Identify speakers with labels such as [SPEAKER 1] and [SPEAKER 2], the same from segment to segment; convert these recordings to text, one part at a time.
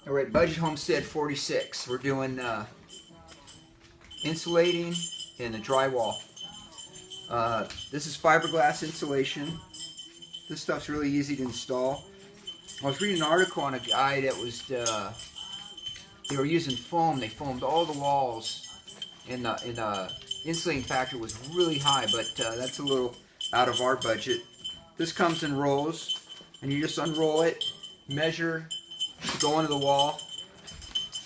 [SPEAKER 1] All right, budget homestead 46. We're doing insulating and the drywall. This is fiberglass insulation. This stuff's really easy to install. I was reading an article on a guy that was they were using foam. They foamed all the walls, and the insulating factor was really high, but that's a little out of our budget. This comes in rolls, and you just unroll it, measure to go into the wall,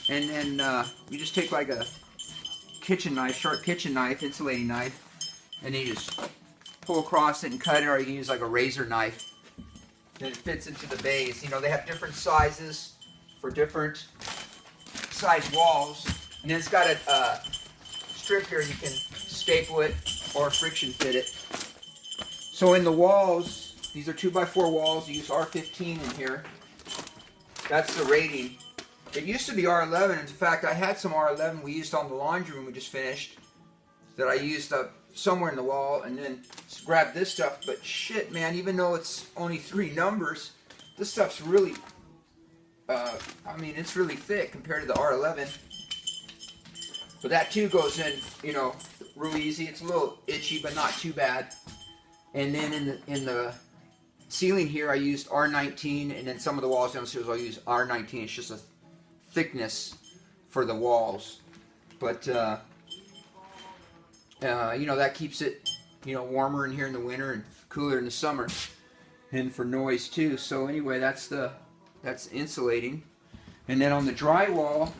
[SPEAKER 1] and then you just take like a kitchen knife, sharp kitchen knife, insulating knife, and then you just pull across it and cut it, or you can use like a razor knife. Then it fits into the base. You know, they have different sizes for different size walls, and then it's got a strip here you can staple it or friction fit it. So in the walls, these are 2x4 walls. You use R15 in here. That's the rating. It used to be R11. In fact, I had some R11 we used on the laundry room we just finished that I used up somewhere in the wall, and then grabbed this stuff. But shit, man, even though it's only 3 numbers, this stuff's really, I mean, it's really thick compared to the R11. But that too goes in, you know, real easy. It's a little itchy, but not too bad. And then in the ceiling here, I used R19, and then some of the walls downstairs I'll use R19. It's just a thickness for the walls, but you know, that keeps it, you know, warmer in here in the winter and cooler in the summer, and for noise too. So anyway, that's insulating. And then on the drywall,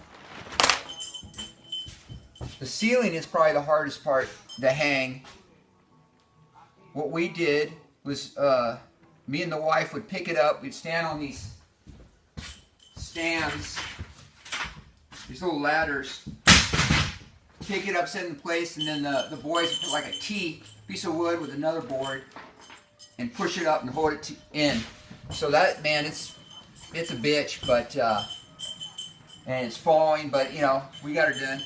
[SPEAKER 1] the ceiling is probably the hardest part to hang. What we did was me and the wife would pick it up. We'd stand on these stands, these little ladders, pick it up, set it in place, and then the boys would put like a T, piece of wood with another board, and push it up and hold it in. So that, man, it's a bitch, but and it's falling, but you know, we got her done.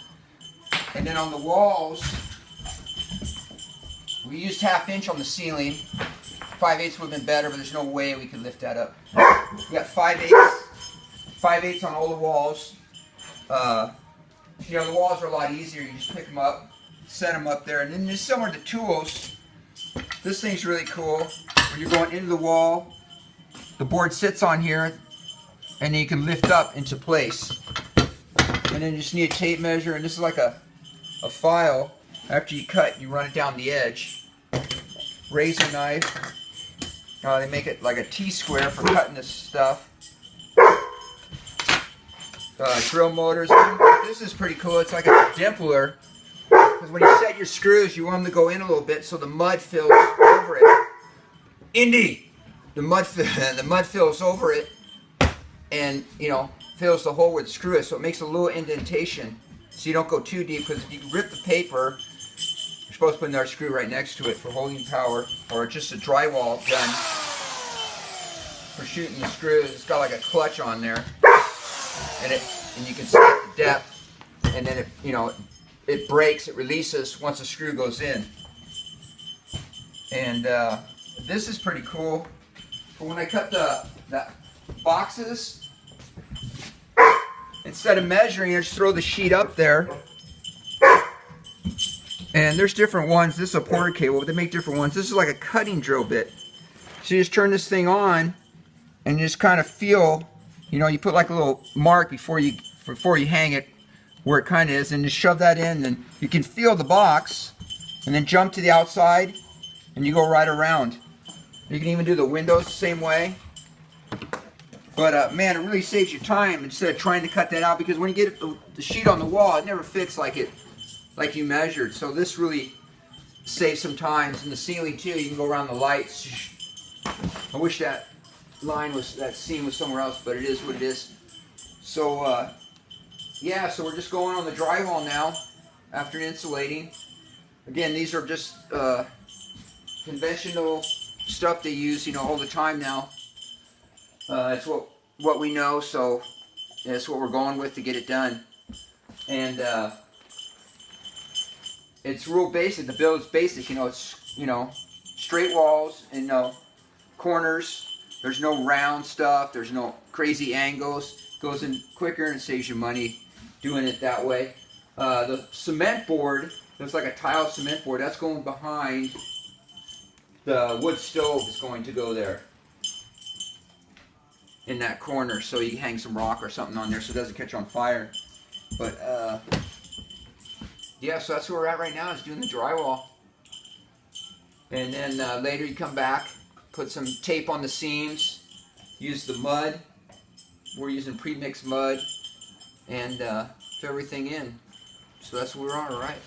[SPEAKER 1] And then on the walls, we used 1/2 inch on the ceiling. 5/8 would have been better, but there's no way we could lift that up. We got 5/8 on all the walls. You know, the walls are a lot easier. You just pick them up, set them up there, and then there's some of the tools. This thing's really cool. When you're going into the wall, the board sits on here, and then you can lift up into place. And then you just need a tape measure, and this is like a file. After you cut, you run it down the edge. Razor knife. They make it like a T-square for cutting this stuff. Drill motors. This is pretty cool. It's like a dimpler, because when you set your screws, you want them to go in a little bit so the mud fills over it. Indy, the mud fills over it, and you know, fills the hole where the screw is. So it makes a little indentation, so you don't go too deep. Because if you rip the paper, you're supposed to put another screw right next to it for holding power, or just a drywall gun for shooting the screws. It's got like a clutch on there. And you can set the depth, and then it breaks, it releases once the screw goes in. And this is pretty cool. But when I cut the boxes, instead of measuring, I just throw the sheet up there. And there's different ones. This is a Porter cable, but they make different ones. This is like a cutting drill bit. So you just turn this thing on, and you just kind of feel. You know, you put like a little mark before you hang it where it kind of is, and just shove that in, and you can feel the box, and then jump to the outside, and you go right around. You can even do the windows the same way. But man, it really saves you time instead of trying to cut that out, because when you get the sheet on the wall, it never fits like you measured. So this really saves some time. In the ceiling too, you can go around the lights. I wish that seam was somewhere else, but it is what it is. So yeah, so we're just going on the drywall now after insulating. Again, these are just conventional stuff they use, you know, all the time now. It's what we know, so that's what we're going with to get it done. And it's real basic. The build's basic, you know. It's, you know, straight walls and corners. There's no round stuff. There's no crazy angles. Goes in quicker and saves you money doing it that way. The cement board, there's like a tile cement board. That's going behind the wood stove. Is going to go there in that corner, so you can hang some rock or something on there so it doesn't catch on fire. But yeah, so that's where we're at right now, is doing the drywall. And then later you come back, put some tape on the seams, use the mud. We're using pre-mixed mud, and fill everything in. So that's where we're on, all right.